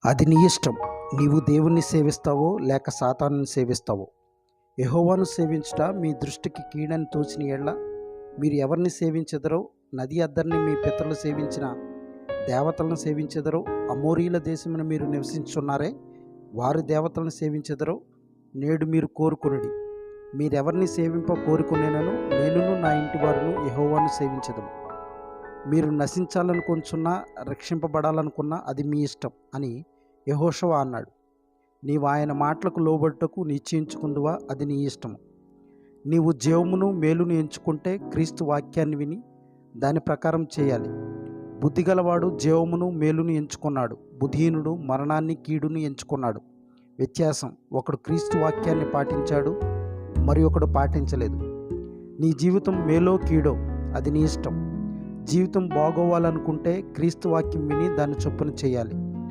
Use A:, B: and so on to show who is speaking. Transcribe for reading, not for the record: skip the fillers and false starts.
A: అది నీ ఇష్టం. నీవు దేవుణ్ణి సేవిస్తావో లేక సాతానుని సేవిస్తావో. యెహోవాను సేవించుట మీ దృష్టికి కీడని తోచిన యెడల మీరు ఎవరిని సేవించెదరో, నది అద్దరిని మీ పితరులు సేవించిన దేవతలను సేవించెదరో. అమోరీయుల దేశమున మీరు నివసించుచున్నారే, వారి దేవతలను సేవించెదరో. నేడు మీరు కోరుకొనుడి, మీరెవరిని సేవింప కోరుకునేనను నేనును నా ఇంటి వారును యెహోవాను సేవించెదము. మీరు నశించాలనుకొనుచున్నా రక్షింపబడాలనుకున్నా అది మీ ఇష్టం అని యెహోషువ అన్నాడు. నీవు ఆయన మాటలకు లోబడుటకు నిశ్చయించుకుందువా, అది నీ ఇష్టము. నీవు జీవమును మేలును ఎంచుకుంటే క్రీస్తు వాక్యాన్ని విని దాని ప్రకారం చేయాలి. బుద్ధిగలవాడు జీవమును మేలును ఎంచుకున్నాడు, బుద్ధిహీనుడు మరణాన్ని కీడును ఎంచుకున్నాడు. వ్యత్యాసం: ఒకడు క్రీస్తు వాక్యాన్ని పాటించాడు, మరి ఒకడు పాటించలేదు. నీ జీవితం మేలో కీడో అది నీ ఇష్టం. జీవితం బాగోవాలనుకుంటే క్రీస్తు వాక్యం విని దాన్ని చొప్పున చేయాలి.